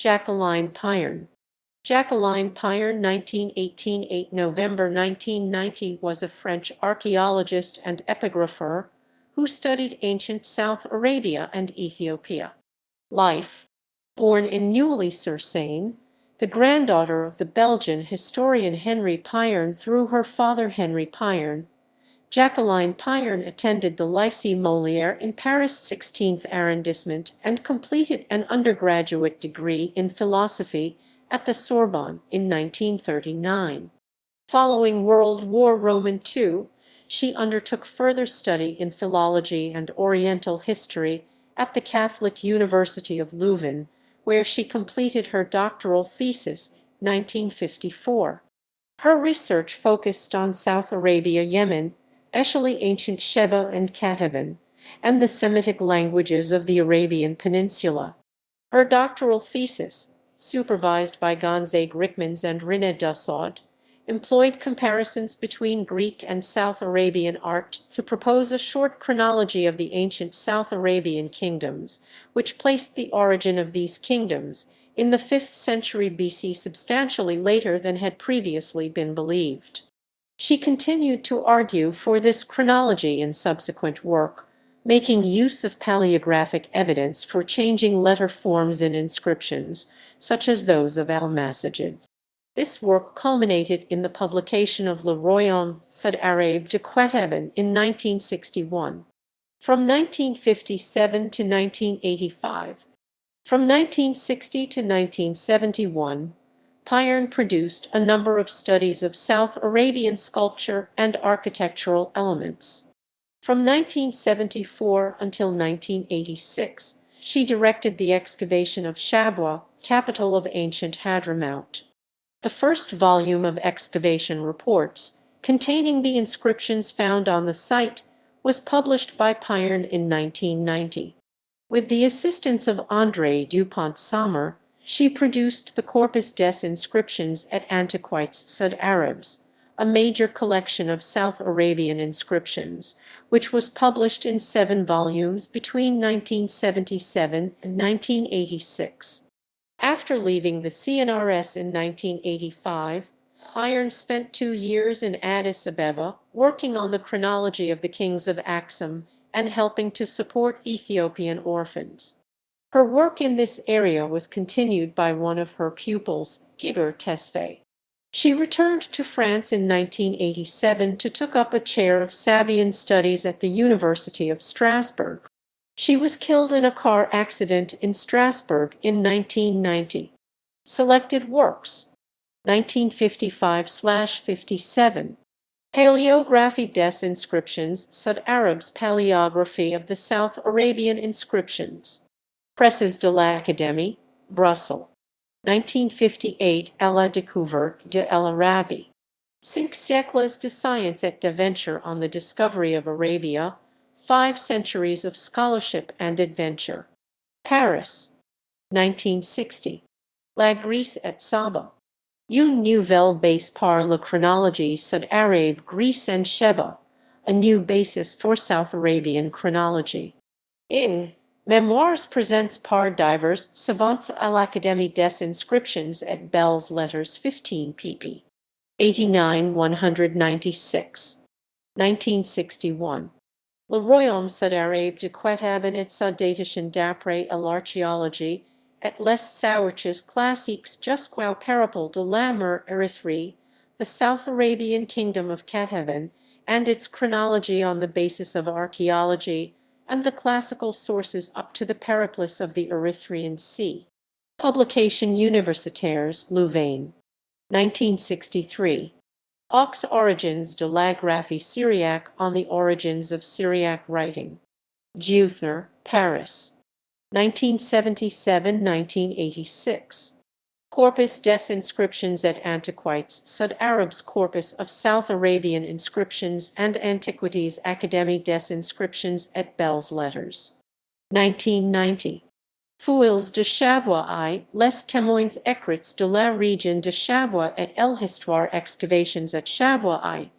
Jacqueline Pirenne. Jacqueline Pirenne 1918–8 November 1990 was a French archaeologist and epigrapher who studied ancient South Arabia and Ethiopia. Life. Born in Neuilly-sur-Seine, the granddaughter of the Belgian historian Henri Pirenne through her father Henri Pirenne, Jacqueline Pirenne attended the Lycée Molière in Paris' 16th arrondissement and completed an undergraduate degree in philosophy at the Sorbonne in 1939. Following World War II, she undertook further study in philology and Oriental history at the Catholic University of Leuven, where she completed her doctoral thesis, 1954. Her research focused on South Arabia, Yemen, especially ancient Sheba and Katavan, and the Semitic languages of the Arabian Peninsula. Her doctoral thesis, supervised by Gonzague Rickmans and René Dussaud, employed comparisons between Greek and South Arabian art to propose a short chronology of the ancient South Arabian kingdoms, which placed the origin of these kingdoms in the 5th century BC, substantially later than had previously been believed. She continued to argue for this chronology in subsequent work, making use of paleographic evidence for changing letter forms in inscriptions, such as those of Al-Masajid. This work culminated in the publication of Le Royaume South Arabe de Qataban in 1961. From 1957 to 1985. From 1960 to 1971, Pirenne produced a number of studies of South Arabian sculpture and architectural elements. From 1974 until 1986, she directed the excavation of Shabwa, capital of ancient Hadramaut. The first volume of excavation reports, containing the inscriptions found on the site, was published by Pirenne in 1990. With the assistance of André Dupont-Sommer, she produced the Corpus des Inscriptions et Antiquités Sud Arabes, a major collection of South Arabian inscriptions, which was published in 7 volumes between 1977 and 1986. After leaving the CNRS in 1985, Pirenne spent 2 years in Addis Ababa working on the chronology of the kings of Aksum and helping to support Ethiopian orphans. Her work in this area was continued by one of her pupils, Giger Tesfaye. She returned to France in 1987 to take up a chair of Sabian studies at the University of Strasbourg. She was killed in a car accident in Strasbourg in 1990. Selected works: 1955/57. Paleography des Inscriptions Sud Arabes, Paleography of the South Arabian Inscriptions. Presses de l'Académie, Brussels. 1958 à la découverte de l'Arabie. 5 siècles de science et d'aventure on the discovery of Arabia, 5 centuries of scholarship and adventure. Paris. 1960. La Grèce et Saba. Une nouvelle base par la chronologie Sud Arabe, Greece and Sheba, a new basis for South Arabian chronology. In Memoirs presents par divers savants à l'Académie des Inscriptions et Belles Lettres 15 pp. 89–196. 1961. Le Royaume Sud Arabe de Qataban et sa datation d'après l'archéologie et les sources classiques jusqu'au périple de la mer Érythrée, the South Arabian Kingdom of Katavan, and its chronology on the basis of archaeology, and the classical sources up to the Periplus of the Erythraean Sea. Publication Universitaires, Louvain. 1963. Aux origines de la graphie syriaque, on the origins of Syriac writing. Giuthner, Paris. 1977–1986. Corpus des Inscriptions et Antiquités Sud Arabes, Corpus of South Arabian Inscriptions and Antiquities, Académie des Inscriptions et Belles Lettres. 1990. Fouilles de Shabwa I, les témoins écrits de la région de Shabwa et l'histoire, excavations at Shabwa I,